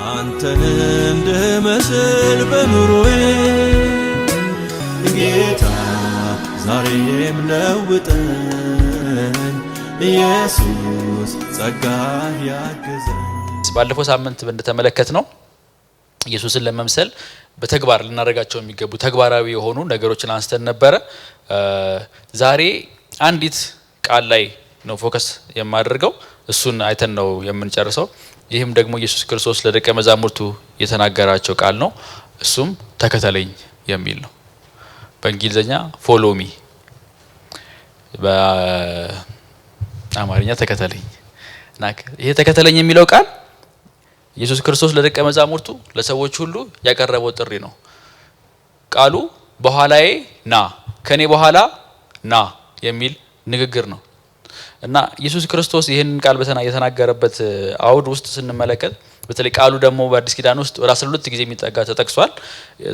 አንተን እንድመስል በኑሮዬ ጌታ ዛሬም ለውጠኝ ኢየሱስ ጸጋህ ያግዘኝ። ባለፈው ሳምንት እንደተመለከትነው ኢየሱስን ለመምሰል በተግባር ልናደርጋቸው የሚገቡ ተግባራዊ የሆኑ ነገሮችን አንስተን ነበረ። ዛሬ አንዲት ቃል ላይ ነው ፎከስ የማደርገው። እሱን አይተን ነው የምንጨርሰው። ይህም ደግሞ ኢየሱስ ክርስቶስ ለደቀ መዛሙርቱ የተናገራቸው ቃል ነው። እሱም ተከተለኝ የሚል ነው። በእንግሊዘኛ ፎሎ ሚ፣ በአማርኛ ተከተለኝ። ይሄ ተከተለኝ የሚለው ቃል ኢየሱስ ክርስቶስ ለደቀ መዛሙርቱ ለሰዎች ሁሉ ያቀረበው ጥሪ ነው። ቃሉ በኋላዬ ና፣ ከኔ በኋላ ና የሚል ንግግር ነው እና ኢየሱስ ክርስቶስ ይህንን ቃል የተናገረበት አውድ ውስጥ ስንመለከት በተለይ ቃሉ ደግሞ በአዲስ ኪዳን ውስጥ ወደ 12 ጊዜ የሚጠጋ ተጠቅሷል።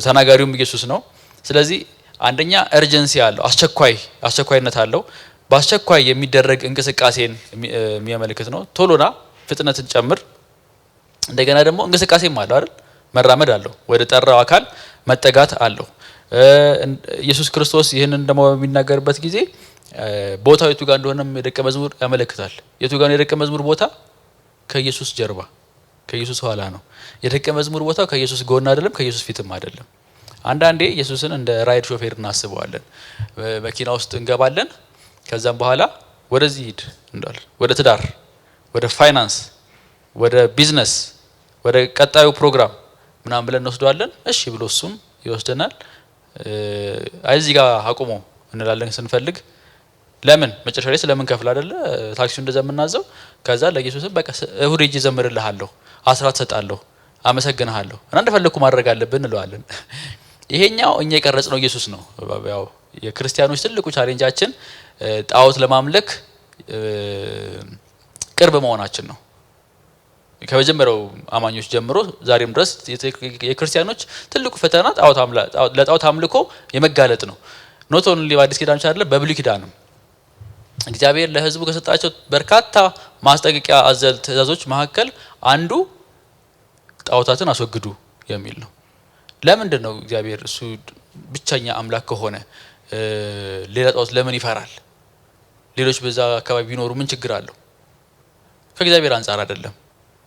ተናጋሪውም ኢየሱስ ነው። ስለዚህ አንደኛ እርጀንሲ አለው፣ አስቸኳይነት አለው። በአስቸኳይ የሚደረግ እንቅስቃሴን የሚያመለክት ነው። ቶሎና ፍጥነትን ጨምር። እንደገና ደግሞ እንቅስቃሴም አለው አይደል? መራመድ አለው፣ ወደ ጠራው አካል መጠጋት አለው። ኢየሱስ ክርስቶስ ይህንን ደግሞ በሚናገርበት ጊዜ ቦታው የቱ ጋር እንደሆነም የደቀ መዝሙር ያመለክታል። የቱ ጋር ነው የደቀ መዝሙር ቦታ? ከኢየሱስ ጀርባ፣ ከኢየሱስ ኋላ ነው። የደቀ መዝሙር ቦታው ከኢየሱስ ጎን አይደለም፣ ከኢየሱስ ፊትም አይደለም። አንዳንዴ ኢየሱስን እንደ ራይድ ሾፌር እናስበዋለን። መኪና ውስጥ እንገባለን፣ ከዛም በኋላ ወደዚህ ሂድ እንዳል፣ ወደ ትዳር፣ ወደ ፋይናንስ፣ ወደ ቢዝነስ፣ ወደ ቀጣዩ ፕሮግራም ምናምን ብለን እንወስደዋለን። እሺ ብሎ እሱም ይወስደናል። እዚህ ጋር አቁሞ እንላለን ስንፈልግ። ለምን መጨረሻ ላይ ስለምን ከፍል አይደለ ታክሲው እንደዛ የምናዘው። ከዛ ለኢየሱስም በቃ እሁድ ሄጄ ዘምርልሃለሁ፣ አስራት ሰጣለሁ፣ አመሰግንሃለሁ እና እንደፈለኩ ማድረግ አለብን እንለዋለን። ይሄኛው እኛ የቀረጽነው ኢየሱስ ነው። ያው የክርስቲያኖች ትልቁ ቻሌንጃችን ጣዖት ለማምለክ ቅርብ መሆናችን ነው። ከመጀመሪያው አማኞች ጀምሮ ዛሬም ድረስ የክርስቲያኖች ትልቁ ፈተና ለጣዖት አምልኮ የመጋለጥ ነው። ኖት ኦንሊ በአዲስ ኪዳን ብቻ አይደለም፣ በብሉይ ኪዳንም እግዚአብሔር ለሕዝቡ ከሰጣቸው በርካታ ማስጠንቀቂያ አዘል ትእዛዞች መካከል አንዱ ጣዖታትን አስወግዱ የሚል ነው። ለምንድን ነው እግዚአብሔር እሱ ብቸኛ አምላክ ከሆነ ሌላ ጣዖት ለምን ይፈራል? ሌሎች በዛ አካባቢ ቢኖሩ ምን ችግር አለው? ከእግዚአብሔር አንጻር አይደለም።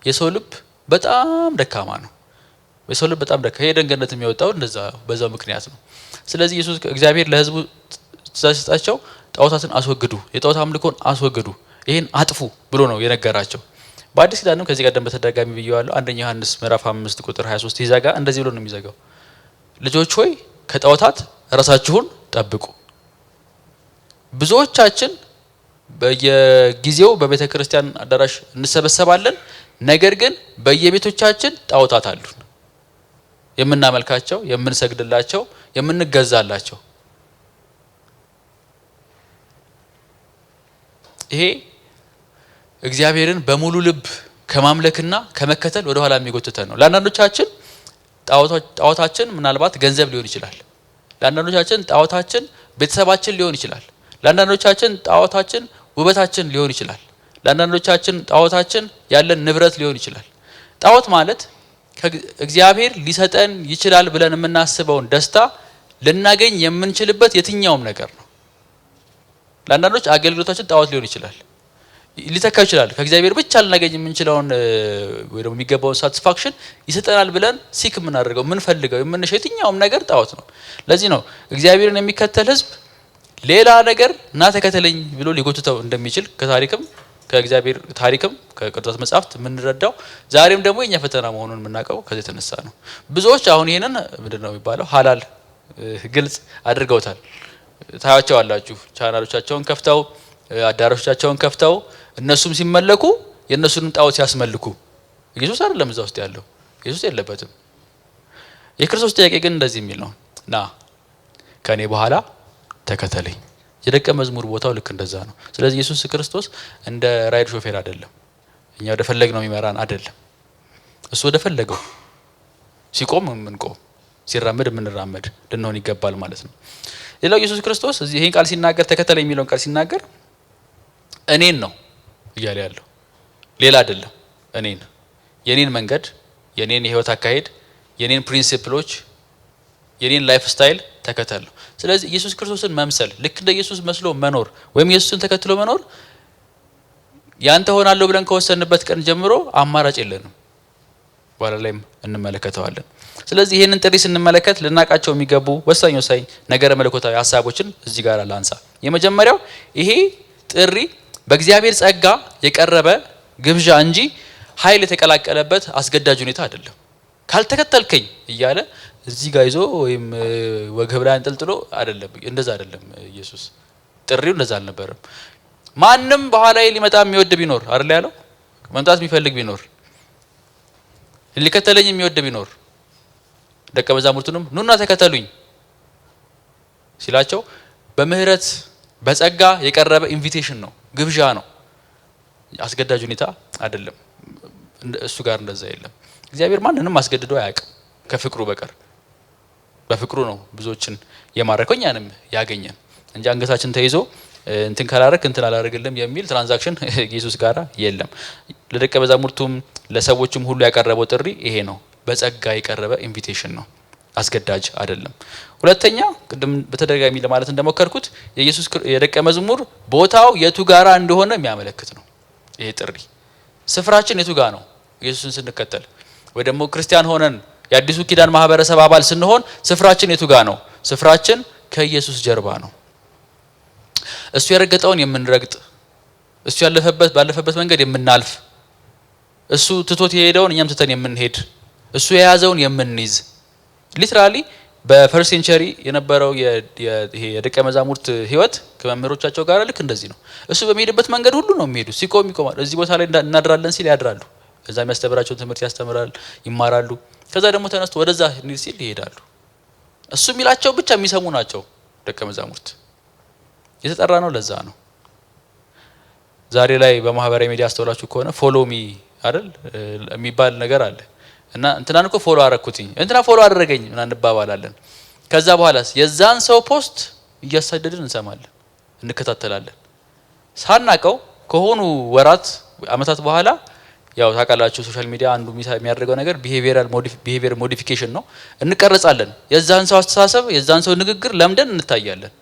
የሰው ልብ በጣም ደካማ ነው። የሰው ልብ በጣም ደካማ ሄደን ገነት የሚወጣው እንደዛ በዛው ምክንያት ነው። ስለዚህ ኢየሱስ እግዚአብሔር ለሕዝቡ ትእዛዝ ሲሰጣቸው ጣዖታትን አስወግዱ፣ የጣዖት አምልኮን አስወግዱ፣ ይሄን አጥፉ ብሎ ነው የነገራቸው። በአዲስ ኪዳንም ከዚህ ቀደም በተደጋጋሚ ብየዋለሁ። አንደኛ ዮሐንስ ምዕራፍ 5 ቁጥር 23 ይዘጋ እንደዚህ ብሎ ነው የሚዘጋው። ልጆች ሆይ ከጣዖታት ራሳችሁን ጠብቁ። ብዙዎቻችን በየጊዜው በቤተ ክርስቲያን አዳራሽ እንሰበሰባለን። ነገር ግን በየቤቶቻችን ጣዖታት አሉን፣ የምናመልካቸው፣ የምንሰግድላቸው፣ የምንገዛላቸው። ይሄ እግዚአብሔርን በሙሉ ልብ ከማምለክና ከመከተል ወደ ኋላ የሚጎትተን ነው። ለአንዳንዶቻችን ጣዖታችን ምናልባት ገንዘብ ሊሆን ይችላል። ለአንዳንዶቻችን ጣዖታችን ቤተሰባችን ሊሆን ይችላል። ለአንዳንዶቻችን ጣዖታችን ውበታችን ሊሆን ይችላል። ለአንዳንዶቻችን ጣዖታችን ያለን ንብረት ሊሆን ይችላል። ጣዖት ማለት እግዚአብሔር ሊሰጠን ይችላል ብለን የምናስበውን ደስታ ልናገኝ የምንችልበት የትኛውም ነገር ነው። ለአንዳንዶች አገልግሎታችን ጣዖት ሊሆን ይችላል፣ ሊተካ ይችላል። ከእግዚአብሔር ብቻ ልናገኝ የምንችለውን ወይ ደግሞ የሚገባውን ሳቲስፋክሽን ይሰጠናል ብለን ሲክ የምናደርገው የምንፈልገው የምንሸው የትኛውም ነገር ጣዖት ነው። ለዚህ ነው እግዚአብሔርን የሚከተል ሕዝብ ሌላ ነገር እና ተከተለኝ ብሎ ሊጎትተው እንደሚችል ከታሪክም ከእግዚአብሔር ታሪክም ከቅዱሳት መጻሕፍት የምንረዳው ዛሬም ደግሞ የኛ ፈተና መሆኑን የምናውቀው ከዚህ የተነሳ ነው። ብዙዎች አሁን ይሄንን ምንድነው የሚባለው ሐላል ግልጽ አድርገውታል። ታያቸዋላችሁ። ቻናሎቻቸውን ከፍተው አዳራሾቻቸውን ከፍተው እነሱም ሲመለኩ የእነሱንም ጣዖት ሲያስመልኩ። ኢየሱስ አይደለም እዛ ውስጥ ያለው፣ ኢየሱስ የለበትም። የክርስቶስ ጥያቄ ግን እንደዚህ የሚል ነው፣ ና ከኔ በኋላ ተከተለኝ። የደቀ መዝሙር ቦታው ልክ እንደዛ ነው። ስለዚህ ኢየሱስ ክርስቶስ እንደ ራይድ ሾፌር አይደለም፣ እኛ ወደ ፈለግነው የሚመራን አይደለም። እሱ ወደ ፈለገው ሲቆም የምንቆም ሲራመድ የምንራመድ ልንሆን ይገባል ማለት ነው። ሌላው ኢየሱስ ክርስቶስ እዚህ ይሄን ቃል ሲናገር ተከተለኝ የሚለውን ቃል ሲናገር እኔን ነው እያለ ያለው፣ ሌላ አይደለም። እኔን፣ የኔን መንገድ፣ የኔን የህይወት አካሄድ፣ የኔን ፕሪንሲፕሎች፣ የኔን ላይፍ ስታይል ተከተል ነው። ስለዚህ ኢየሱስ ክርስቶስን መምሰል ልክ እንደ ኢየሱስ መስሎ መኖር ወይም ኢየሱስን ተከትሎ መኖር ያንተ ሆናለሁ ብለን ከወሰንበት ቀን ጀምሮ አማራጭ የለንም። በኋላ ላይም እንመለከተዋለን። ስለዚህ ይሄንን ጥሪ ስንመለከት ልናቃቸው የሚገቡ ወሳኝ ነገረ መለኮታዊ ሐሳቦችን እዚህ ጋር ላንሳ። የመጀመሪያው ይሄ ጥሪ በእግዚአብሔር ጸጋ የቀረበ ግብዣ እንጂ ኃይል የተቀላቀለበት አስገዳጅ ሁኔታ አይደለም። ካልተከተልከኝ እያለ እዚህ ጋር ይዞ ወይም ወገብ ላይ አንጠልጥሎ አይደለም። እንደዛ አይደለም። ኢየሱስ ጥሪው እንደዛ አልነበረም። ማንም በኋላ ሊመጣ የሚወድ ቢኖር አይደል ያለው፣ መምጣት የሚፈልግ ቢኖር ሊከተለኝ የሚወድ ቢኖር ደቀ መዛሙርቱንም ኑና ተከተሉኝ ሲላቸው በምህረት በጸጋ የቀረበ ኢንቪቴሽን ነው፣ ግብዣ ነው፣ አስገዳጅ ሁኔታ አይደለም። እሱ ጋር እንደዛ የለም። እግዚአብሔር ማንንም አስገድዶ አያውቅም ከፍቅሩ በቀር። በፍቅሩ ነው ብዙዎችን የማረከው እኛንም ያገኘን እንጂ አንገታችን ተይዞ እንትን ካላረክ እንትን አላረግልም የሚል ትራንዛክሽን ኢየሱስ ጋራ የለም። ለደቀ መዛሙርቱም ለሰዎችም ሁሉ ያቀረበው ጥሪ ይሄ ነው፣ በጸጋ የቀረበ ኢንቪቴሽን ነው፣ አስገዳጅ አይደለም። ሁለተኛ ቅድም በተደጋጋሚ ለማለት እንደሞከርኩት የኢየሱስ የደቀ መዝሙር ቦታው የቱ ጋራ እንደሆነ የሚያመለክት ነው። ይሄ ጥሪ ስፍራችን የቱ ጋር ነው? ኢየሱስን ስንከተል ወይ ደግሞ ክርስቲያን ሆነን የአዲሱ ኪዳን ማህበረሰብ አባል ስንሆን ስፍራችን የቱ ጋር ነው? ስፍራችን ከኢየሱስ ጀርባ ነው። እሱ የረገጠውን የምንረግጥ፣ እሱ ባለፈበት መንገድ የምናልፍ፣ እሱ ትቶት የሄደውን እኛም ትተን የምንሄድ፣ እሱ የያዘውን የምንይዝ። ሊትራሊ በፈርስት ሴንቸሪ የነበረው የደቀ መዛሙርት ህይወት ከመምህሮቻቸው ጋር ልክ እንደዚህ ነው። እሱ በሚሄድበት መንገድ ሁሉ ነው የሚሄዱት። ሲቆም ይቆማል። እዚህ ቦታ ላይ እናድራለን ሲል ያድራሉ። እዛ የሚያስተምራቸውን ትምህርት ያስተምራል፣ ይማራሉ። ከዛ ደግሞ ተነስቶ ወደዛ ሲል ይሄዳሉ። እሱ የሚላቸው ብቻ የሚሰሙ ናቸው ደቀ መዛሙርት። የተጠራ ነው ለዛ ነው። ዛሬ ላይ በማህበራዊ ሚዲያ አስተውላችሁ ከሆነ ፎሎ ሚ አይደል የሚባል ነገር አለ እና እንትናን እኮ ፎሎ አረኩትኝ እንትና ፎሎ አደረገኝ እና እንባባላለን። ከዛ በኋላስ የዛን ሰው ፖስት እያሳደድን እንሰማለን፣ እንከታተላለን። ሳናቀው ከሆኑ ወራት አመታት በኋላ ያው ታውቃላችሁ ሶሻል ሚዲያ አንዱ የሚያደርገው ነገር ቢሄቪየር ሞዲፊኬሽን ነው። እንቀረጻለን። የዛን ሰው አስተሳሰብ፣ የዛን ሰው ንግግር ለምደን እንታያለን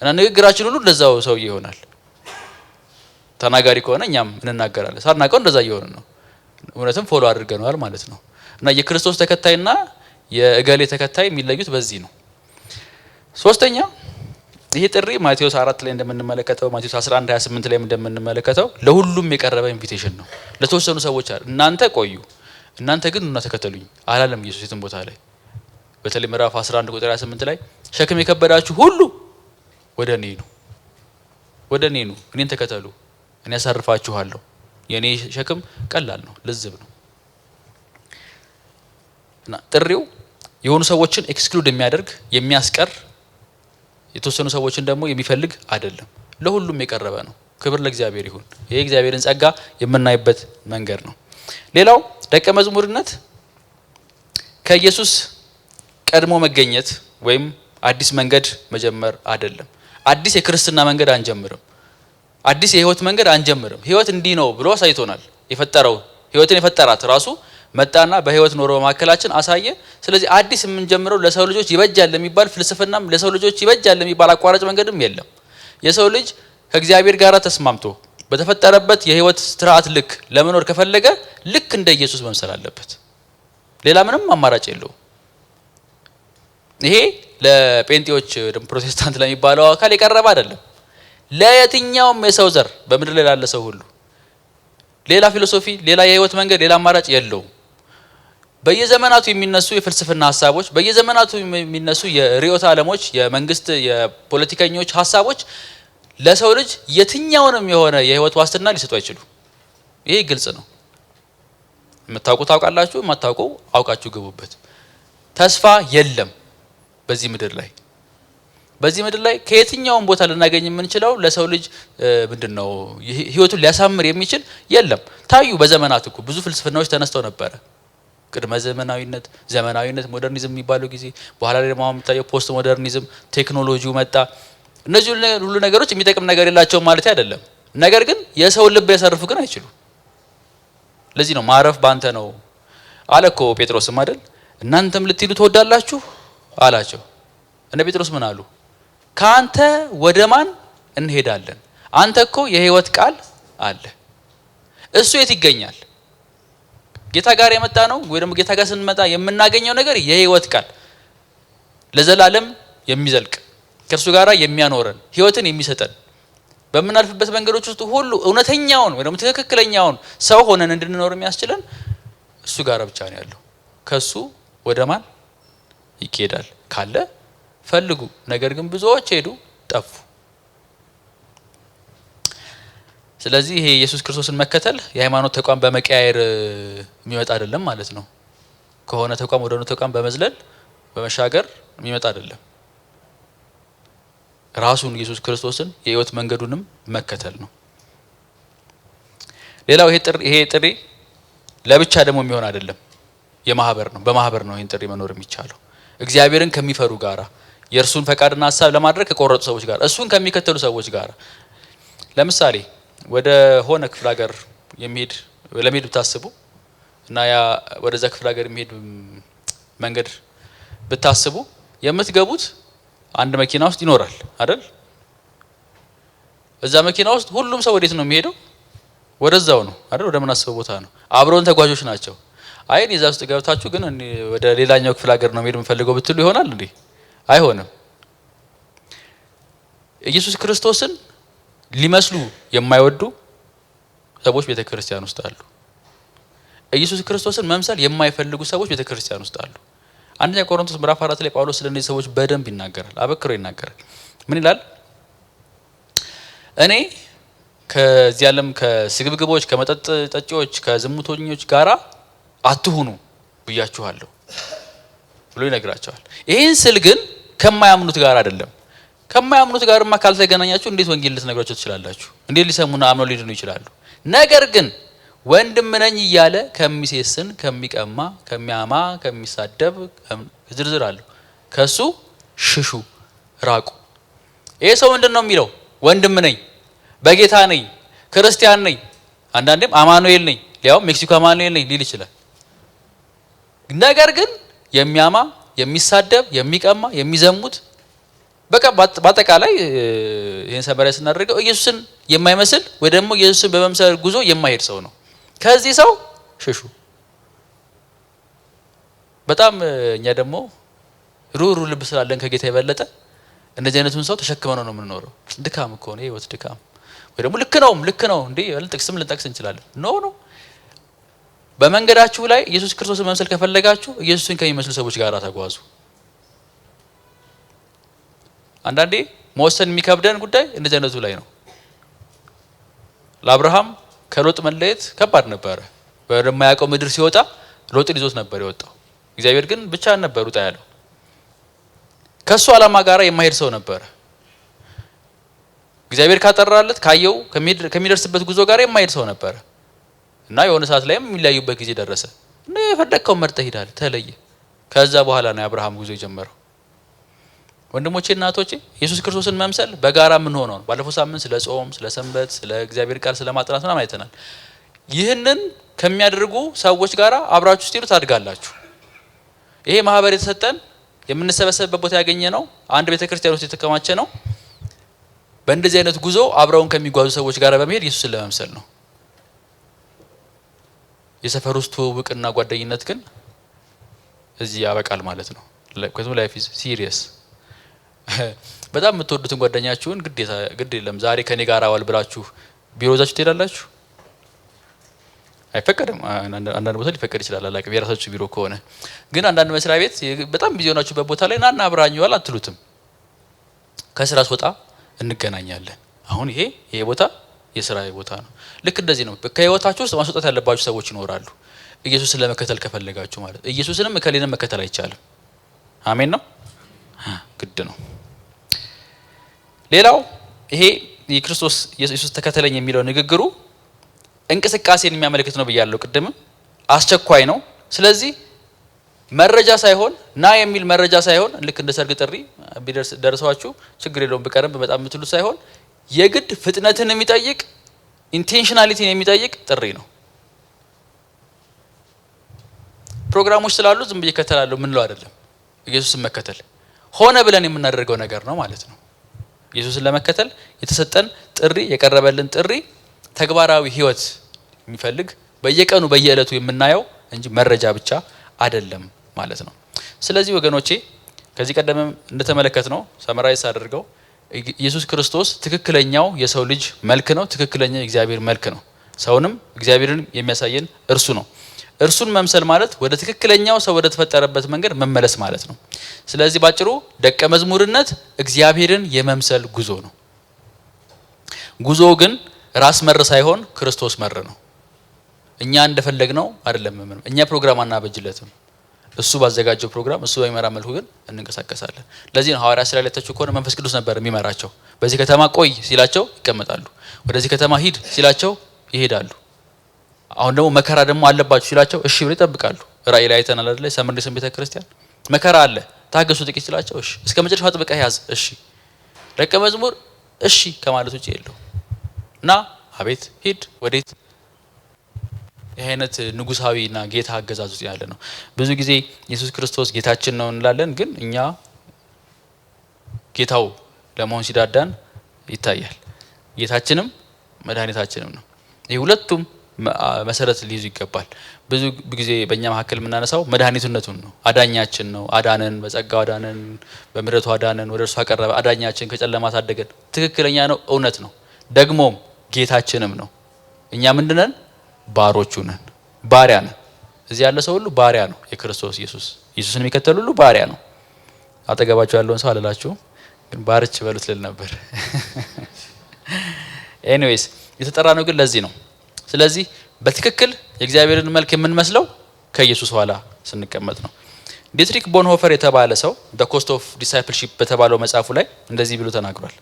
እና ንግግራችን ሁሉ እንደዛው ሰውዬ ይሆናል። ተናጋሪ ከሆነ እኛም እንናገራለን። ሳናቀው እንደዛ እየሆነ ነው። እውነትም ፎሎ አድርገናል ማለት ነው። እና የክርስቶስ ተከታይና የእገሌ ተከታይ የሚለዩት በዚህ ነው። ሶስተኛ ይሄ ጥሪ ማቴዎስ 4 ላይ እንደምንመለከተው ማቴዎስ 11:28 ላይ እንደምንመለከተው ለሁሉም የቀረበ ኢንቪቴሽን ነው። ለተወሰኑ ሰዎች እናንተ ቆዩ፣ እናንተ ግን ኑና ተከተሉኝ አላለም ኢየሱስ የትም ቦታ ላይ። በተለይ ምዕራፍ 11 ቁጥር 28 ላይ ሸክም የከበዳችሁ ሁሉ ወደ እኔ ኑ፣ ወደ እኔ ኑ፣ እኔን ተከተሉ፣ እኔ ያሳርፋችኋለሁ። የኔ ሸክም ቀላል ነው፣ ልዝብ ነው። እና ጥሪው የሆኑ ሰዎችን ኤክስክሉድ የሚያደርግ የሚያስቀር፣ የተወሰኑ ሰዎችን ደግሞ የሚፈልግ አይደለም። ለሁሉም የቀረበ ነው። ክብር ለእግዚአብሔር ይሁን። ይሄ እግዚአብሔርን ጸጋ የምናይበት መንገድ ነው። ሌላው ደቀ መዝሙርነት ከኢየሱስ ቀድሞ መገኘት ወይም አዲስ መንገድ መጀመር አይደለም። አዲስ የክርስትና መንገድ አንጀምርም። አዲስ የህይወት መንገድ አንጀምርም። ህይወት እንዲህ ነው ብሎ አሳይቶናል። የፈጠረው ህይወትን የፈጠራት ራሱ መጣና በህይወት ኖሮ በማከላችን አሳየ። ስለዚህ አዲስ የምንጀምረው ለሰው ልጆች ይበጃል ለሚባል ፍልስፍናም ለሰው ልጆች ይበጃል ለሚባል አቋራጭ መንገድም የለም። የሰው ልጅ ከእግዚአብሔር ጋር ተስማምቶ በተፈጠረበት የህይወት ስርዓት ልክ ለመኖር ከፈለገ ልክ እንደ ኢየሱስ መምሰል አለበት። ሌላ ምንም አማራጭ የለውም። ይሄ ለጴንጤዎች ወይም ፕሮቴስታንት ለሚባለው አካል የቀረበ አይደለም። ለየትኛውም የሰው ዘር በምድር ላይ ላለ ሰው ሁሉ ሌላ ፊሎሶፊ፣ ሌላ የህይወት መንገድ፣ ሌላ አማራጭ የለውም። በየዘመናቱ የሚነሱ የፍልስፍና ሀሳቦች፣ በየዘመናቱ የሚነሱ የርዕዮተ ዓለሞች፣ የመንግስት የፖለቲከኞች ሀሳቦች ለሰው ልጅ የትኛውንም የሆነ የህይወት ዋስትና ሊሰጡ አይችሉም። ይሄ ግልጽ ነው። የምታውቁ ታውቃላችሁ፣ የማታውቁ አውቃችሁ ግቡበት። ተስፋ የለም በዚህ ምድር ላይ። በዚህ ምድር ላይ ከየትኛውም ቦታ ልናገኝ የምንችለው ለሰው ልጅ ምንድነው ህይወቱን ሊያሳምር የሚችል የለም። ታዩ በዘመናት እኮ ብዙ ፍልስፍናዎች ተነስተው ነበረ። ቅድመ ዘመናዊነት፣ ዘመናዊነት፣ ሞደርኒዝም የሚባለው ጊዜ፣ በኋላ ላይ ደግሞ የምታየው ፖስት ሞደርኒዝም፣ ቴክኖሎጂው መጣ። እነዚህ ሁሉ ነገሮች የሚጠቅም ነገር የላቸውም ማለት አይደለም። ነገር ግን የሰው ልብ ሊያሳርፉ ግን አይችሉም። ለዚህ ነው ማረፍ ባንተ ነው። አለኮ ጴጥሮስም አይደል እናንተም ልትሄዱ ትወዳላችሁ አላቸው። እነ ጴጥሮስ ምን አሉ? ካንተ ወደ ማን እንሄዳለን? አንተ እኮ የህይወት ቃል አለ። እሱ የት ይገኛል? ጌታ ጋር የመጣ ነው ወይ ደግሞ ጌታ ጋር ስንመጣ የምናገኘው ነገር የህይወት ቃል ለዘላለም የሚዘልቅ ከእርሱ ጋር የሚያኖረን ህይወትን የሚሰጠን በመናልፍበት መንገዶች ውስጥ ሁሉ እውነተኛውን ወይ ደግሞ ትክክለኛውን ሰው ሆነን እንድንኖር የሚያስችለን እሱ ጋር ብቻ ነው ያለው። ከሱ ወደ ማን ይኬዳል ካለ ፈልጉ። ነገር ግን ብዙዎች ሄዱ ጠፉ። ስለዚህ ይሄ ኢየሱስ ክርስቶስን መከተል የሃይማኖት ተቋም በመቀያየር የሚመጣ አይደለም ማለት ነው። ከሆነ ተቋም ወደ ሆነ ተቋም በመዝለል በመሻገር የሚመጣ አይደለም። ራሱን ኢየሱስ ክርስቶስን የህይወት መንገዱንም መከተል ነው። ሌላው ይሄ ጥሪ ለብቻ ደግሞ የሚሆን አይደለም፣ የማህበር ነው። በማህበር ነው ይሄን ጥሪ መኖር የሚቻለው። እግዚአብሔርን ከሚፈሩ ጋራ የእርሱን ፈቃድና ሀሳብ ለማድረግ ከቆረጡ ሰዎች ጋር እሱን ከሚከተሉ ሰዎች ጋር ለምሳሌ ወደ ሆነ ክፍለ ሀገር ለመሄድ ብታስቡ እና ያ ወደዛ ክፍለ ሀገር የሚሄድ መንገድ ብታስቡ የምትገቡት አንድ መኪና ውስጥ ይኖራል አይደል? እዛ መኪና ውስጥ ሁሉም ሰው ወዴት ነው የሚሄደው? ወደዛው ነው አይደል? ወደ ምናስበው ቦታ ነው። አብረውን ተጓዦች ናቸው። አይ እዛ ውስጥ ገብታችሁ ግን ወደ ሌላኛው ክፍለ ሀገር ነው መሄድ የምፈልገው ብትሉ ይሆናል እንዴ? አይሆንም። ኢየሱስ ክርስቶስን ሊመስሉ የማይወዱ ሰዎች ቤተክርስቲያን ውስጥ አሉ። ኢየሱስ ክርስቶስን መምሰል የማይፈልጉ ሰዎች ቤተክርስቲያን ውስጥ አሉ። አንደኛ ቆሮንቶስ ምዕራፍ 4 ላይ ጳውሎስ ስለነዚህ ሰዎች በደንብ ይናገራል፣ አበክሮ ይናገራል። ምን ይላል? እኔ ከዚህ ዓለም ከስግብግቦች፣ ከመጠጥ ጠጪዎች፣ ከዝሙተኞች ጋራ አትሁኑ ብያችኋለሁ ብሎ ይነግራቸዋል። ይህን ስል ግን ከማያምኑት ጋር አይደለም። ከማያምኑት ጋርማ ካልተገናኛችሁ እንዴት ወንጌል ልትነግሯቸው ትችላላችሁ? እንዴት ሊሰሙና አምነው ሊድኑ ይችላሉ? ነገር ግን ወንድም ነኝ እያለ ከሚሴስን፣ ከሚቀማ፣ ከሚያማ፣ ከሚሳደብ ዝርዝር አለው ከሱ ሽሹ፣ ራቁ። ይሄ ሰው ምንድነው የሚለው? ወንድም ነኝ፣ በጌታ ነኝ፣ ክርስቲያን ነኝ፣ አንዳንዴም አማኑኤል ነኝ፣ ሊያውም ሜክሲኮ አማኑኤል ነኝ ሊል ይችላል። ነገር ግን የሚያማ፣ የሚሳደብ፣ የሚቀማ፣ የሚዘሙት በቃ በአጠቃላይ ይሄን ሰመሪያ ስናደርገው ኢየሱስን የማይመስል ወይ ደግሞ ኢየሱስን በመምሰል ጉዞ የማይሄድ ሰው ነው። ከዚህ ሰው ሽሹ። በጣም እኛ ደግሞ ሩሩ ልብ ስላለን ከጌታ የበለጠ እንደዚህ አይነቱን ሰው ተሸክመነው ነው የምንኖረው። ድካም እኮ ነው የህይወት ድካም። ወይ ደግሞ ልክ ነው እንዴ ጥቅስም ልንጠቅስ እንችላለን። ኖ በመንገዳችሁ ላይ ኢየሱስ ክርስቶስን መምሰል ከፈለጋችሁ ኢየሱስን ከሚመስሉ ሰዎች ጋር ተጓዙ። አንዳንዴ መወሰን የሚከብደን ጉዳይ እንደዚህ አይነቱ ላይ ነው። ለአብርሃም ከሎጥ መለየት ከባድ ነበረ። ወደማያውቀው ምድር ሲወጣ ሎጥን ይዞት ነበር የወጣው። እግዚአብሔር ግን ብቻ ነበር ውጣ ያለው። ከሱ ዓላማ ጋራ የማይሄድ ሰው ነበረ። እግዚአብሔር ካጠራለት ካየው ከሚደርስበት ጉዞ ጋር የማይሄድ ሰው ነበረ እና የሆነ ሰዓት ላይም የሚለያዩበት ጊዜ ደረሰ። እና የፈለከው መርጠህ ሂዳል ተለየ። ከዛ በኋላ ነው የአብርሃም ጉዞ የጀመረው። ወንድሞቼና እህቶቼ ኢየሱስ ክርስቶስን መምሰል በጋራ ምን ሆኖ ነው? ባለፈው ሳምንት ስለ ጾም፣ ስለ ሰንበት፣ ስለ እግዚአብሔር ቃል ስለ ማጥናት ምናምን አይተናል። ይህንን ከሚያደርጉ ሰዎች ጋራ አብራችሁ ስትሄዱ ታድጋላችሁ። ይሄ ማህበር የተሰጠን የምንሰበሰብበት ቦታ ያገኘ ነው። አንድ ቤተክርስቲያን ውስጥ የተከማቸ ነው። በእንደዚህ አይነት ጉዞ አብረውን ከሚጓዙ ሰዎች ጋር በመሄድ ኢየሱስን ለመምሰል ነው። የሰፈር ውስጥ ትውውቅና ጓደኝነት ግን እዚህ ያበቃል ማለት ነው። ላይፍ ኢዝ ሲሪየስ። በጣም የምትወዱትን ጓደኛችሁን ግድ የለም ዛሬ ከኔ ጋር አዋል ብላችሁ ቢሮዛችሁ ትሄዳላችሁ? አይፈቀድም። አንዳንድ ቦታ ሊፈቀድ ይችላል አላውቅም፣ የራሳችሁ ቢሮ ከሆነ። ግን አንዳንድ መስሪያ ቤት በጣም ቢዚ ሆናችሁበት ቦታ ላይ ናና አብራኛዋል አትሉትም። ከስራ ስወጣ እንገናኛለን። አሁን ይሄ ቦታ የስራ ቦታ ነው። ልክ እንደዚህ ነው። ከህይወታችሁ ውስጥ ማስወጣት ያለባችሁ ሰዎች ይኖራሉ። ኢየሱስን ለመከተል ከፈለጋችሁ ማለት ኢየሱስንም ከሌለም መከተል አይቻልም። አሜን ነው፣ ግድ ነው። ሌላው ይሄ የክርስቶስ ኢየሱስ ተከተለኝ የሚለው ንግግሩ እንቅስቃሴን የሚያመለክት ነው ብያለሁ ቅድም። አስቸኳይ ነው። ስለዚህ መረጃ ሳይሆን ና የሚል መረጃ ሳይሆን ልክ እንደ ሰርግ ጥሪ ደርሷችሁ ችግር የለውም በቀረም በጣም የምትሉት ሳይሆን የግድ ፍጥነትን የሚጠይቅ ኢንቴንሽናሊቲን የሚጠይቅ ጥሪ ነው። ፕሮግራሞች ስላሉ ዝም ብዬ እከተላለሁ ምን ነው አይደለም። ኢየሱስን መከተል ሆነ ብለን የምናደርገው ነገር ነው ማለት ነው። ኢየሱስን ለመከተል የተሰጠን ጥሪ የቀረበልን ጥሪ ተግባራዊ ህይወት የሚፈልግ በየቀኑ በየዕለቱ የምናየው እንጂ መረጃ ብቻ አይደለም ማለት ነው። ስለዚህ ወገኖቼ ከዚህ ቀደም እንደተመለከትነው ሰመራይዝ አድርገው ኢየሱስ ክርስቶስ ትክክለኛው የሰው ልጅ መልክ ነው። ትክክለኛው የእግዚአብሔር መልክ ነው። ሰውንም እግዚአብሔርን የሚያሳየን እርሱ ነው። እርሱን መምሰል ማለት ወደ ትክክለኛው ሰው ወደ ተፈጠረበት መንገድ መመለስ ማለት ነው። ስለዚህ ባጭሩ ደቀ መዝሙርነት እግዚአብሔርን የመምሰል ጉዞ ነው። ጉዞ ግን ራስ መር ሳይሆን ክርስቶስ መር ነው። እኛ እንደፈለግነው አይደለም። እኛ ፕሮግራም አናበጅለትም። እሱ ባዘጋጀው ፕሮግራም እሱ በሚመራ መልኩ ግን እንንቀሳቀሳለን። ለዚህ ነው ሐዋርያት ሥራ ላይ ተቹ ከሆነ መንፈስ ቅዱስ ነበር የሚመራቸው። በዚህ ከተማ ቆይ ሲላቸው ይቀመጣሉ። ወደዚህ ከተማ ሂድ ሲላቸው ይሄዳሉ። አሁን ደግሞ መከራ ደግሞ አለባችሁ ሲላቸው እሺ ብለው ይጠብቃሉ። ራእይ ላይ አይተናል አይደል? ሰምርኔስን ቤተክርስቲያን መከራ አለ ታገሱ ጥቂት ሲላቸው እሺ፣ እስከ መጨረሻው አጥብቀህ ያዝ እሺ። ደቀ መዝሙር እሺ ከማለት ውጪ የለው እና አቤት ሂድ ወዴት ይሄ አይነት ንጉሳዊና ጌታ አገዛዝ ውስጥ ያለ ነው። ብዙ ጊዜ ኢየሱስ ክርስቶስ ጌታችን ነው እንላለን፣ ግን እኛ ጌታው ለመሆን ሲዳዳን ይታያል። ጌታችንም መድኃኒታችንም ነው። ይሄ ሁለቱም መሰረት ሊይዙ ይገባል። ብዙ ጊዜ በእኛ መካከል የምናነሳው መድኃኒትነቱን ነው። አዳኛችን ነው፣ አዳነን፣ በጸጋው አዳነን፣ በምሕረቱ አዳነን፣ ወደ እርሱ አቀረበ፣ አዳኛችን ከጨለማ ታደገን። ትክክለኛ ነው፣ እውነት ነው። ደግሞም ጌታችንም ነው። እኛ ምንድነን? ባሮቹ ነን፣ ባሪያ ነን። እዚህ ያለ ሰው ሁሉ ባሪያ ነው። የክርስቶስ ኢየሱስን የሚከተል ሁሉ ባሪያ ነው። አጠገባቸው ያለውን ሰው አልላችሁ ግን ባርች በሉት ልል ነበር። ኤኒዌይስ የተጠራ ነው ግን ለዚህ ነው። ስለዚህ በትክክል የእግዚአብሔርን መልክ የምንመስለው ከኢየሱስ ኋላ ስንቀመጥ ነው። ዲትሪክ ቦንሆፈር የተባለ ሰው the cost of discipleship በተባለው መጽሐፉ ላይ እንደዚህ ብሎ ተናግሯል።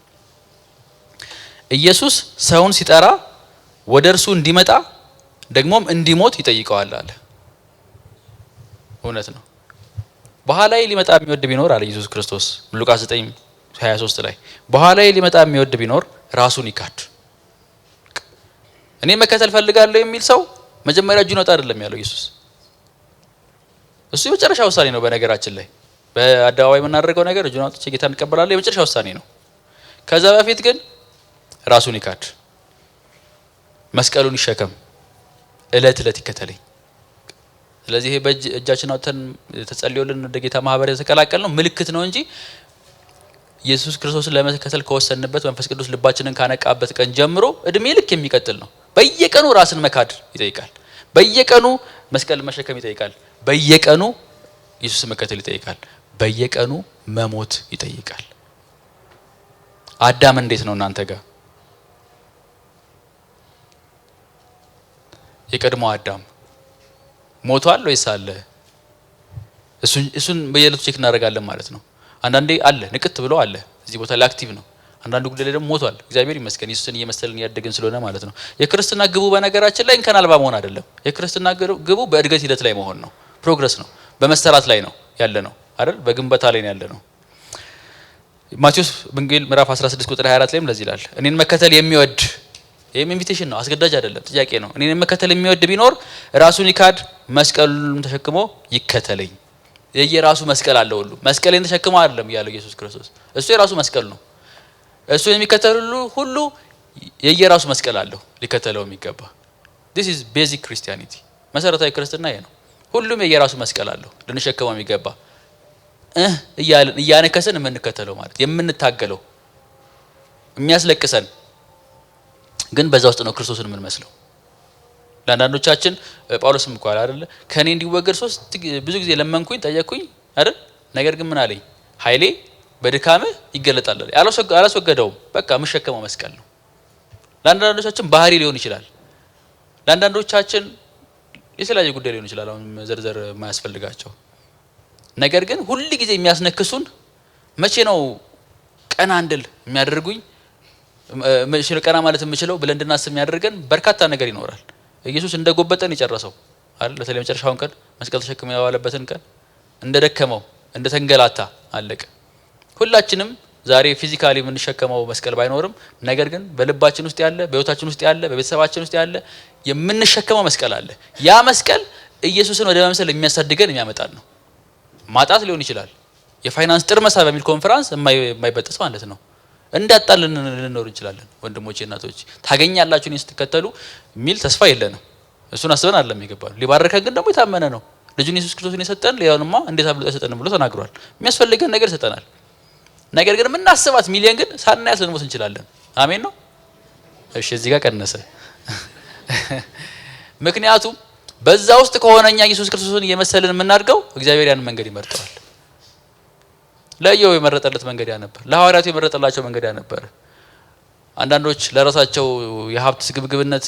ኢየሱስ ሰውን ሲጠራ ወደ እርሱ እንዲመጣ ደግሞም እንዲሞት ይጠይቀዋል አለ። እውነት ነው። በኋላዬ ሊመጣ የሚወድ ቢኖር አለ ኢየሱስ ክርስቶስ ሉቃስ 9:23 ላይ በኋላዬ ሊመጣ የሚወድ ቢኖር ራሱን ይካድ። እኔ መከተል ፈልጋለሁ የሚል ሰው መጀመሪያ እጁን አውጣ አይደለም ያለው ኢየሱስ። እሱ የመጨረሻ ውሳኔ ነው። በነገራችን ላይ በአደባባይ የምናደርገው ነገር እጁን አውጥቼ ጌታን እንቀበላለሁ የመጨረሻ ውሳኔ ነው። ከዛ በፊት ግን ራሱን ይካድ፣ መስቀሉን ይሸከም፣ እለት እለት ይከተለኝ። ስለዚህ ይሄ በእጃችን አውጥተን ተጸልዮልን ወደ ጌታ ማህበር የተቀላቀል ነው ምልክት ነው እንጂ ኢየሱስ ክርስቶስን ለመከተል ከወሰንበት መንፈስ ቅዱስ ልባችንን ካነቃበት ቀን ጀምሮ እድሜ ልክ የሚቀጥል ነው። በየቀኑ ራስን መካድ ይጠይቃል። በየቀኑ መስቀል መሸከም ይጠይቃል። በየቀኑ ኢየሱስን መከተል ይጠይቃል። በየቀኑ መሞት ይጠይቃል። አዳም እንዴት ነው እናንተ ጋር? የቀድሞ አዳም ሞቷል ወይስ አለ? እሱን በየለቱ ቼክ እናደርጋለን ማለት ነው። አንዳንዴ አለ ንቅት ብሎ አለ እዚህ ቦታ ላይ አክቲቭ ነው። አንዳንዱ ጉዳይ ላይ ደግሞ ሞቷል። እግዚአብሔር ይመስገን ኢየሱስን እየመሰልን ያደግን ስለሆነ ማለት ነው። የክርስትና ግቡ በነገራችን ላይ እንከን አልባ መሆን አይደለም። የክርስትና ግቡ በእድገት ሂደት ላይ መሆን ነው። ፕሮግረስ ነው። በመሰራት ላይ ነው ያለ ነው አይደል? በግንባታ ላይ ነው ያለ ነው። ማቴዎስ ወንጌል ምዕራፍ 16 ቁጥር 24 ላይም ለዚህ ይላል እኔን መከተል የሚወድ ይሄም ኢንቪቴሽን ነው፣ አስገዳጅ አይደለም፣ ጥያቄ ነው። እኔን መከተል የሚወድ ቢኖር ራሱን ይካድ፣ መስቀሉን ተሸክሞ ይከተለኝ። የየራሱ መስቀል አለው ሁሉ መስቀልን ተሸክሞ አይደለም ያለው ኢየሱስ ክርስቶስ። እሱ የራሱ መስቀል ነው። እሱ የሚከተል ሁሉ የየራሱ መስቀል አለው ሊከተለው የሚገባ። this is basic Christianity መሰረታዊ ክርስትና ይሄ ነው። ሁሉም የየራሱ መስቀል አለው ልንሸከመው የሚገባ እያነከሰን የምንከተለው ማለት የምንታገለው የሚያስለቅሰን ግን በዛ ውስጥ ነው ክርስቶስን የምንመስለው። ለአንዳንዶቻችን ጳውሎስም እንኳን አይደለ ከኔ እንዲወገድ ብዙ ጊዜ ለመንኩኝ ጠየቅኩኝ አይደል? ነገር ግን ምን አለኝ? ኃይሌ በድካምህ ይገለጣል። አላስወገደውም። በቃ የምሸከመው መስቀል ነው። ለአንዳንዶቻችን ባህሪ ሊሆን ይችላል። ለአንዳንዶቻችን የተለያየ ጉዳይ ሊሆን ይችላል። አሁን ዘርዘር የማያስፈልጋቸው ነገር ግን ሁሉ ጊዜ የሚያስነክሱን መቼ ነው ቀና እንድል የሚያደርጉኝ ቀና ማለት የምችለው ብለን እንድናስብ የሚያደርገን በርካታ ነገር ይኖራል። ኢየሱስ እንደጎበጠን የጨረሰው አይደል? በተለይ መጨረሻውን ቀን መስቀል ተሸክሞ ያዋለበትን ቀን እንደደከመው እንደተንገላታ አለቀ። ሁላችንም ዛሬ ፊዚካሊ የምንሸከመው መስቀል ባይኖርም ነገር ግን በልባችን ውስጥ ያለ፣ በህይወታችን ውስጥ ያለ፣ በቤተሰባችን ውስጥ ያለ የምንሸከመው መስቀል አለ። ያ መስቀል ኢየሱስን ወደ መምሰል የሚያሳድገን የሚያመጣን ነው። ማጣት ሊሆን ይችላል። የፋይናንስ ጥርመሳ በሚል ኮንፈረንስ የማይበጠስ ማለት ነው። እንዳጣል ልንኖር እንችላለን። ወንድሞቼ እናቶች ታገኛላችሁ እኔን ስትከተሉ የሚል ተስፋ የለንም። እሱን አስበን አይደለም የገባነው። ሊባርከን ግን ደግሞ የታመነ ነው። ልጁን ኢየሱስ ክርስቶስን የሰጠን ሌላውንማ እንዴት አብልጦ አይሰጠንም ብሎ ተናግሯል። የሚያስፈልገን ነገር ይሰጠናል። ነገር ግን የምናስባት ሚሊዮን ግን ሳናያት ልንሞት እንችላለን። አሜን ነው። እሺ እዚህ ጋር ቀነሰ። ምክንያቱም በዛ ውስጥ ከሆነኛ ኢየሱስ ክርስቶስን እየመሰልን የምናድገው እግዚአብሔር ያን መንገድ ይመርጠዋል። ለኢዮብ የመረጠለት መንገድ ያ ነበር። ለሐዋርያቱ የመረጠላቸው መንገድ ያ ነበር። አንዳንዶች ለራሳቸው የሀብት ስግብግብነት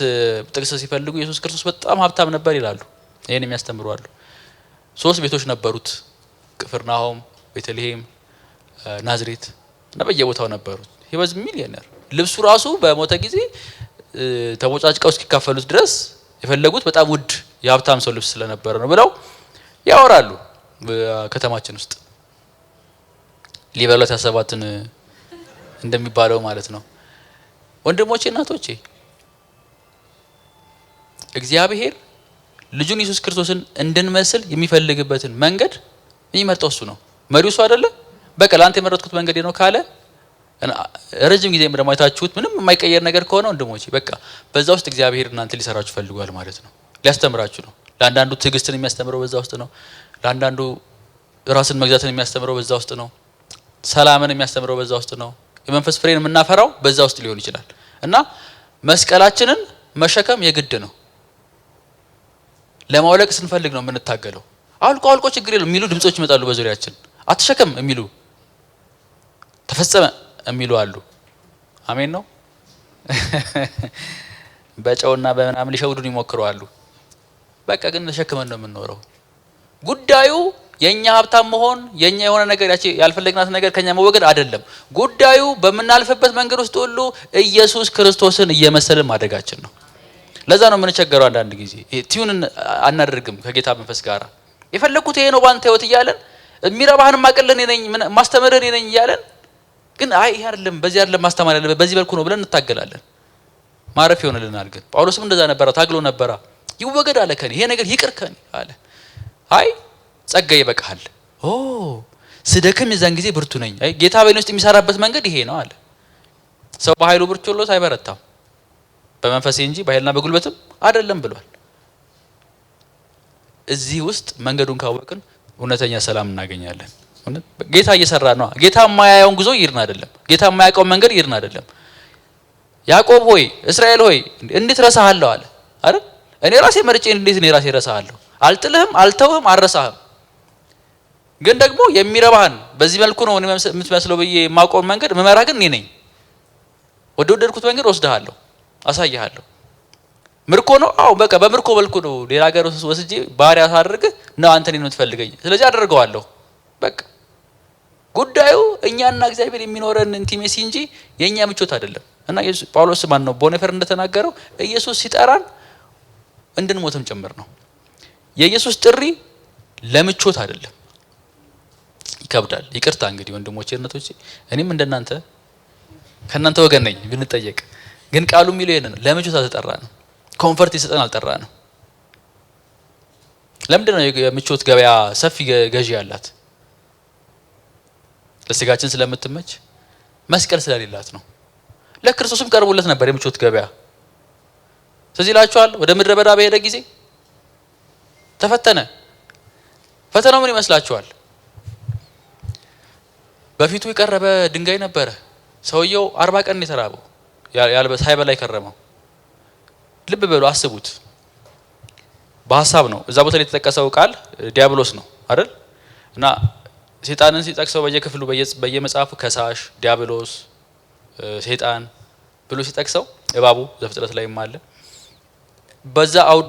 ጥቅስ ሲፈልጉ ኢየሱስ ክርስቶስ በጣም ሀብታም ነበር ይላሉ። ይሄን የሚያስተምሩ አሉ። 3 ቤቶች ነበሩት፣ ቅፍርናሆም፣ ቤተልሔም፣ ናዝሬት እና በየቦታው ነበሩት። he was millionaire። ልብሱ ራሱ በሞተ ጊዜ ተቦጫጭቀው እስኪካፈሉት ድረስ የፈለጉት በጣም ውድ የሀብታም ሰው ልብስ ስለነበረ ነው ብለው ያወራሉ። ከተማችን ውስጥ ሊበሏት ያሰባትን እንደሚባለው ማለት ነው። ወንድሞቼ እናቶቼ እግዚአብሔር ልጁን ኢየሱስ ክርስቶስን እንድንመስል የሚፈልግበትን መንገድ የሚመርጠው እሱ ነው። መሪው እሱ አይደለ? በቃ ላንተ የመረጥኩት መንገድ ነው ካለ ረጅም ጊዜ ደግሞ አይታችሁት ምንም የማይቀየር ነገር ከሆነ ወንድሞቼ በቃ በዛ ውስጥ እግዚአብሔር እናንተ ሊሰራችሁ ፈልጓል ማለት ነው። ሊያስተምራችሁ ነው። ለአንዳንዱ ትዕግስትን የሚያስተምረው በዛ ውስጥ ነው። ለአንዳንዱ ራስን መግዛትን የሚያስተምረው በዛ ውስጥ ነው። ሰላምን የሚያስተምረው በዛ ውስጥ ነው። የመንፈስ ፍሬን የምናፈራው በዛ ውስጥ ሊሆን ይችላል። እና መስቀላችንን መሸከም የግድ ነው። ለማውለቅ ስንፈልግ ነው የምንታገለው። አልቆ ችግር የለም የሚሉ ድምጾች ይመጣሉ በዙሪያችን። አትሸከም የሚሉ ተፈጸመ የሚሉ አሉ። አሜን ነው። በጨውና በምናምን ሊሸውዱን ይሞክራሉ። በቃ ግን ተሸክመን ነው የምንኖረው። ጉዳዩ የኛ ሀብታም መሆን የኛ የሆነ ነገር ያልፈለግናት ነገር ከኛ መወገድ አይደለም። ጉዳዩ በመናልፈበት መንገድ ውስጥ ሁሉ ኢየሱስ ክርስቶስን እየመሰልን ማደጋችን ነው። ለዛ ነው የምንቸገረው። አንዳንድ ጊዜ ቲዩን አናደርግም ከጌታ መንፈስ ጋር። የፈለኩት ይሄ ነው ባንተ ህይወት እያለን የሚረባህን ማቀለን ነኝ ማስተማረን ነኝ እያለን ግን አይ ይሄ አይደለም በዚህ አይደለም ማስተማር ያለበት በዚህ በልኩ ነው ብለን እንታገላለን። ማረፍ ይሆንልናል። ግን ጳውሎስም እንደዛ ነበር፣ ታግሎ ነበር። ይወገድ አለ ከኔ ይሄ ነገር ይቅር ከኔ አለ። አይ ጸጋ ይበቃል። ስደክም የዛን ጊዜ ብርቱ ነኝ። አይ ጌታ በእኔ ውስጥ የሚሰራበት መንገድ ይሄ ነው አለ። ሰው በኃይሉ ብርቱ ሆኖ አይበረታም በመንፈሴ እንጂ በኃይልና በጉልበትም አይደለም ብሏል። እዚህ ውስጥ መንገዱን ካወቅን እውነተኛ ሰላም እናገኛለን። ጌታ እየሰራ ነው። ጌታ የማያየውን ጉዞ ይርን አይደለም። ጌታ የማያውቀውን መንገድ ይርን አይደለም። ያዕቆብ ሆይ እስራኤል ሆይ እንዴት ረሳሃለሁ አለ አይደል? እኔ ራሴ መርጬ እንዴት እኔ ራሴ ረሳሃለሁ? አልጥልህም፣ አልተውህም፣ አልረሳህም። ግን ደግሞ የሚረባህን በዚህ መልኩ ነው የምትመስለው ብዬ የማውቀውን መንገድ መመራ ግን እኔ ነኝ። ወደ ወደድኩት መንገድ ወስደሃለሁ፣ አሳይሃለሁ። ምርኮ ነው። አዎ በቃ በምርኮ መልኩ ነው ሌላ ሀገር ወስጄ ባሪያ ሳደርግህ ነው አንተ እኔን የምትፈልገኝ። ስለዚህ አደርገዋለሁ። በቃ ጉዳዩ እኛና እግዚአብሔር የሚኖረን ኢንቲሜሲ እንጂ የኛ ምቾት አይደለም። እና ጳውሎስ ማን ነው ቦኔፈር እንደተናገረው ኢየሱስ ሲጠራን እንድንሞትም ጭምር ነው። የኢየሱስ ጥሪ ለምቾት አይደለም። ይከብዳል። ይቅርታ እንግዲህ ወንድሞቼ እህቶቼ፣ እኔም እንደናንተ ከናንተ ወገን ነኝ ብንጠየቅ፣ ግን ቃሉ የሚለው ይሄንን ለምቾት አልተጠራንም። ኮምፎርት ይሰጠን አልጠራንም። ለምንድን ነው የምቾት ገበያ ሰፊ ገዢ ያላት? ለስጋችን ስለምትመች መስቀል ስለሌላት ነው። ለክርስቶስም ቀርቦለት ነበር የምቾት ገበያ። ስለዚህ ላችኋል ወደ ምድረ በዳ በሄደ ጊዜ ተፈተነ። ፈተናው ምን ይመስላችኋል? በፊቱ የቀረበ ድንጋይ ነበረ። ሰውየው 40 ቀን የተራበው ሳይበላ የከረመው። ልብ በሉ፣ አስቡት። በሐሳብ ነው። እዛ ቦታ ላይ የተጠቀሰው ቃል ዲያብሎስ ነው አይደል? እና ሰይጣንን ሲጠቅሰው በየክፍሉ በየመጽሐፉ ከሳሽ፣ ዲያብሎስ፣ ሰይጣን ብሎ ሲጠቅሰው እባቡ ዘፍጥረት ላይም አለ።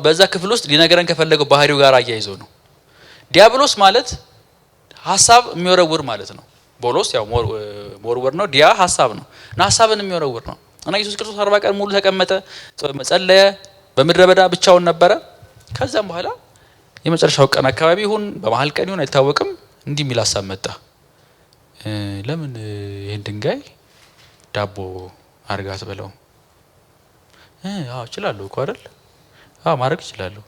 በዛ ክፍል ውስጥ ሊነገረን ከፈለገው ባህሪው ጋር አያይዞ ነው። ዲያብሎስ ማለት ሐሳብ የሚወረውር ማለት ነው። ቦሎስ ያው ሞርወር ነው። ዲያ ሐሳብ ነው እና ሐሳብን የሚወረውር ነው። እና ኢየሱስ ክርስቶስ 40 ቀን ሙሉ ተቀመጠ፣ ጸለየ። በምድረ በዳ ብቻውን ነበረ። ከዛም በኋላ የመጨረሻው ቀን አካባቢ ይሁን በመሀል ቀን ይሁን አይታወቅም፣ እንዲህ የሚል ሐሳብ መጣ። ለምን ይሄን ድንጋይ ዳቦ አርጋት በለው? አዎ እችላለሁ እኮ አይደል? አዎ ማድረግ እችላለሁ።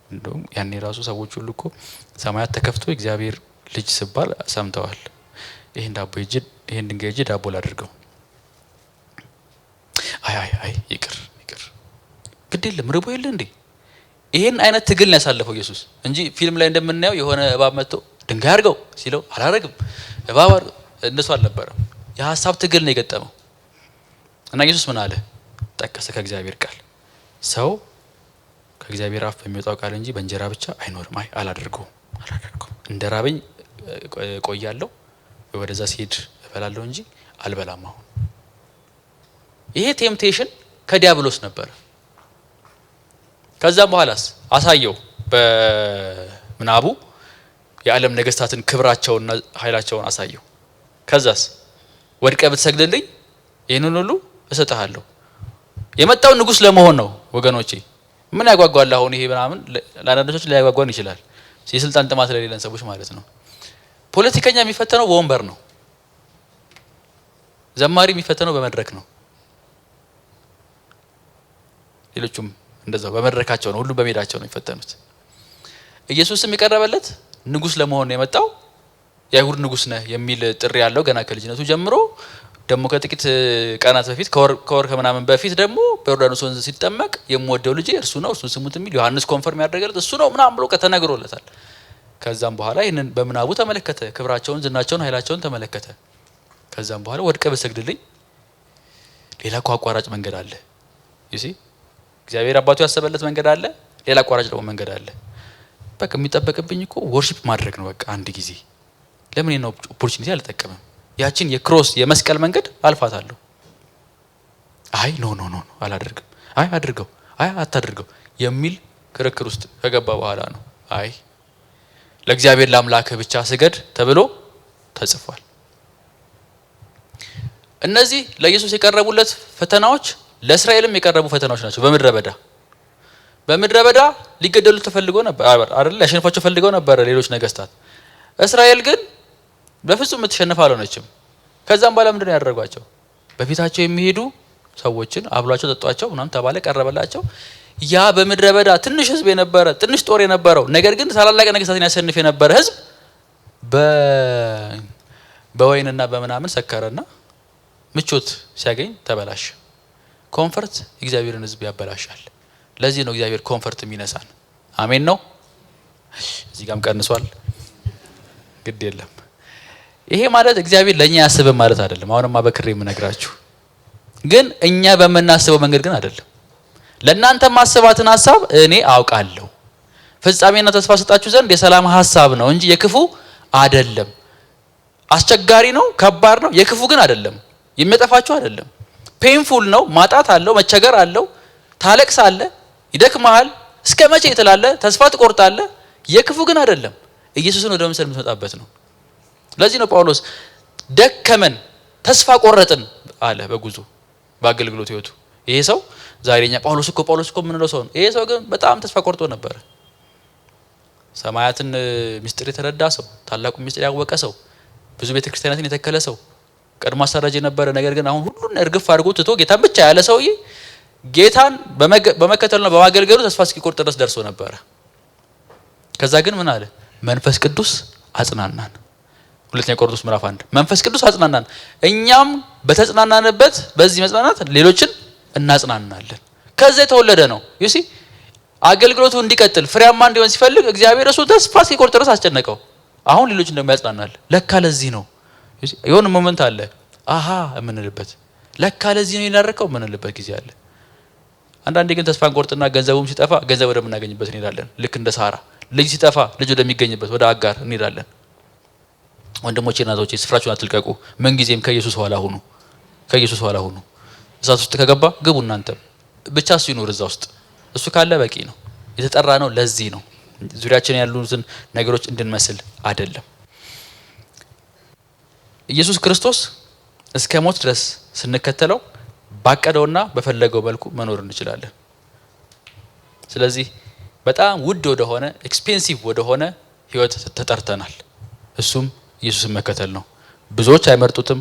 እንደውም ያኔ ራሱ ሰዎች ሁሉ እኮ ሰማያት ተከፍቶ እግዚአብሔር ልጅ ሲባል ሰምተዋል። ይሄን ድንጋይ እጅ ዳቦ ላድርገው። አይ ይቅር ግድ የለም ርቦ የለ እንዴ? ይሄን አይነት ትግል ነው ያሳለፈው ኢየሱስ እንጂ ፊልም ላይ እንደምናየው የሆነ እባብ መጥቶ ድንጋይ አድርገው ሲለው አላረግም እባብ እነሱ አልነበረም። የሀሳብ ትግል ነው የገጠመው። እና ኢየሱስ ምን አለ? ጠቀሰ ከእግዚአብሔር ቃል ሰው ከእግዚአብሔር አፍ በሚወጣው ቃል እንጂ በእንጀራ ብቻ አይኖርም። አላደርገውም እንደ ራበኝ ቆያለሁ ወደዛ ሲሄድ እበላለሁ እንጂ አልበላም። አሁን ይሄ ቴምፕቴሽን ከዲያብሎስ ነበር። ከዛም በኋላስ አሳየው በምናቡ የዓለም ነገስታትን ክብራቸውንና ኃይላቸውን አሳየው። ከዛስ ወድቀ ብትሰግድልኝ ይሄንን ሁሉ እሰጥሃለሁ። የመጣው ንጉስ ለመሆን ነው ወገኖቼ። ምን ያጓጓል አሁን ይሄ ምናምን ለአንዳንዶች ሊያጓጓን ይችላል። የስልጣን ጥማት ለሌለን ሰዎች ማለት ነው። ፖለቲከኛ የሚፈተነው በወንበር ነው። ዘማሪ የሚፈተነው በመድረክ ነው። ሌሎቹም እንደዛው በመድረካቸው ነው። ሁሉም በሜዳቸው ነው የሚፈተኑት። ኢየሱስም የቀረበለት ንጉስ ለመሆን ነው የመጣው። የአይሁድ ንጉስ ነህ የሚል ጥሪ ያለው ገና ከልጅነቱ ጀምሮ። ደግሞ ከጥቂት ቀናት በፊት ከወር ከምናምን በፊት ደግሞ በዮርዳኖስ ወንዝ ሲጠመቅ የምወደው ልጄ እርሱ ነው እርሱን ስሙት የሚል ዮሐንስ ኮንፈርም ያደረገለት እሱ ነው ምናምን ብሎ ከተነግሮለታል። ከዛም በኋላ ይህንን በምናቡ ተመለከተ። ክብራቸውን፣ ዝናቸውን፣ ኃይላቸውን ተመለከተ። ከዛም በኋላ ወድቀ በሰግድልኝ ሌላ እኮ አቋራጭ መንገድ አለ። ይሲ እግዚአብሔር አባቱ ያሰበለት መንገድ አለ። ሌላ አቋራጭ ደግሞ መንገድ አለ። በቃ የሚጠበቅብኝ እኮ ወርሺፕ ማድረግ ነው። በቃ አንድ ጊዜ ለምን ነው ኦፖርቹኒቲ አልጠቀምም? ያችን የክሮስ የመስቀል መንገድ አልፋታለሁ። አይ ኖ አላደርግም። አይ አድርገው፣ አይ አታድርገው የሚል ክርክር ውስጥ ከገባ በኋላ ነው አይ ለእግዚአብሔር ለአምላክህ ብቻ ስገድ ተብሎ ተጽፏል። እነዚህ ለኢየሱስ የቀረቡለት ፈተናዎች ለእስራኤልም የቀረቡ ፈተናዎች ናቸው። በምድረ በዳ ሊገደሉ ተፈልገው ነበር አይደል? ያሸንፏቸው ፈልገው ነበር ሌሎች ነገስታት። እስራኤል ግን በፍጹም የምትሸነፍ አልሆነችም። ከዛም በኋላ ምንድነው ያደረጓቸው? በፊታቸው የሚሄዱ ሰዎችን አብሏቸው ጠጧቸው ምናምን ተባለ፣ ቀረበላቸው። ያ በምድረ በዳ ትንሽ ህዝብ የነበረ ትንሽ ጦር የነበረው ነገር ግን ታላላቅ ነገስታትን ያሸንፍ የነበረ ህዝብ በወይንና በምናምን ሰከረና ምቾት ሲያገኝ ተበላሸ። ኮንፈርት እግዚአብሔርን ህዝብ ያበላሻል። ለዚህ ነው እግዚአብሔር ኮንፈርት የሚነሳን። አሜን ነው። እዚህ ጋርም ቀንሷል፣ ግድ የለም። ይሄ ማለት እግዚአብሔር ለኛ ያስብ ማለት አይደለም። አሁንማ በክሬ የምነግራችሁ ግን እኛ በመናስበው መንገድ ግን አይደለም። ለእናንተ ማስባትን ሐሳብ እኔ አውቃለሁ፣ ፍጻሜና ተስፋ ሰጣችሁ ዘንድ የሰላም ሐሳብ ነው እንጂ የክፉ አይደለም። አስቸጋሪ ነው፣ ከባድ ነው፣ የክፉ ግን አይደለም። የሚያጠፋችሁ አይደለም። ፔንፉል ነው፣ ማጣት አለው፣ መቸገር አለው፣ ታለቅሳለህ፣ ይደክማል፣ እስከ መቼ ትላለህ፣ ተስፋ ትቆርጣለህ። የክፉ ግን አይደለም። ኢየሱስን ወደ መምሰል የምትመጣበት ነው። ለዚህ ነው ጳውሎስ ደከመን፣ ተስፋ ቆረጥን አለ በጉዞ በአገልግሎት ህይወቱ። ይሄ ሰው ዛሬኛ ጳውሎስ እኮ የምንለው ሰው ነው። ይሄ ሰው ግን በጣም ተስፋ ቆርጦ ነበር። ሰማያትን ምስጢር የተረዳ ሰው፣ ታላቁ ምስጢር ያወቀ ሰው፣ ብዙ ቤተክርስቲያናትን የተከለ ሰው፣ ቀድሞ አሳራጅ የነበረ ነገር ግን አሁን ሁሉን እርግፍ አድርጎ ትቶ ጌታን ብቻ ያለ ሰውዬ ጌታን በመከተልና በማገልገሉ ተስፋ እስኪቆርጥ ድረስ ደርሶ ነበረ። ከዛ ግን ምን አለ? መንፈስ ቅዱስ አጽናናን። ሁለተኛ ቆሮንቶስ ምዕራፍ 1 መንፈስ ቅዱስ አጽናናን፣ እኛም በተጽናናንበት በዚህ መጽናናት ሌሎችን እናጽናናለን። ከዛ የተወለደ ነው። ዩሲ አገልግሎቱ እንዲቀጥል ፍሬያማ እንዲሆን ሲፈልግ እግዚአብሔር እሱ ተስፋ እስኪቆርጥ ድረስ አስጨነቀው። አሁን ሌሎችን እንደሚያጽናናል። ለካ ለዚህ ነው የሆነ ሞመንት አለ አሃ የምንልበት፣ ለካ ለዚህ ነው የናረከው የምንልበት ጊዜ አለ። አንዳንዴ ግን ተስፋ እንቆርጥና ገንዘቡም ሲጠፋ ገንዘብ ወደምናገኝበት እንሄዳለን። ልክ እንደ ሳራ ልጅ ሲጠፋ ልጅ ወደሚገኝበት ወደ አጋር እንሄዳለን። ወንድሞቼ እናቶቼ ስፍራችሁን አትልቀቁ። ምን ጊዜም ከኢየሱስ ኋላ ሁኑ፣ ከኢየሱስ ኋላ ሁኑ። እሳት ውስጥ ከገባ ግቡ እናንተም። ብቻ እሱ ይኖር እዛ ውስጥ። እሱ ካለ በቂ ነው። የተጠራ ነው ለዚህ ነው፣ ዙሪያችን ያሉትን ነገሮች እንድንመስል አይደለም። ኢየሱስ ክርስቶስ እስከ ሞት ድረስ ስንከተለው ባቀደውና በፈለገው መልኩ መኖር እንችላለን። ስለዚህ በጣም ውድ ወደሆነ ኤክስፔንሲቭ ወደሆነ ህይወት ተጠርተናል። እሱም ኢየሱስን መከተል ነው። ብዙዎች አይመርጡትም፣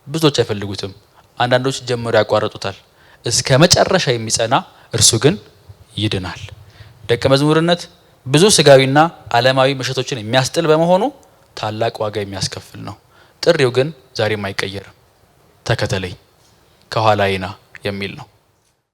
ብዙዎች አይፈልጉትም። አንዳንዶች ጀምሮ ያቋርጡታል። እስከ መጨረሻ የሚጸና እርሱ ግን ይድናል። ደቀ መዝሙርነት ብዙ ስጋዊና ዓለማዊ ምሽቶችን የሚያስጥል በመሆኑ ታላቅ ዋጋ የሚያስከፍል ነው። ጥሪው ግን ዛሬም አይቀየርም። ተከተለኝ ከኋላዬ ና የሚል ነው።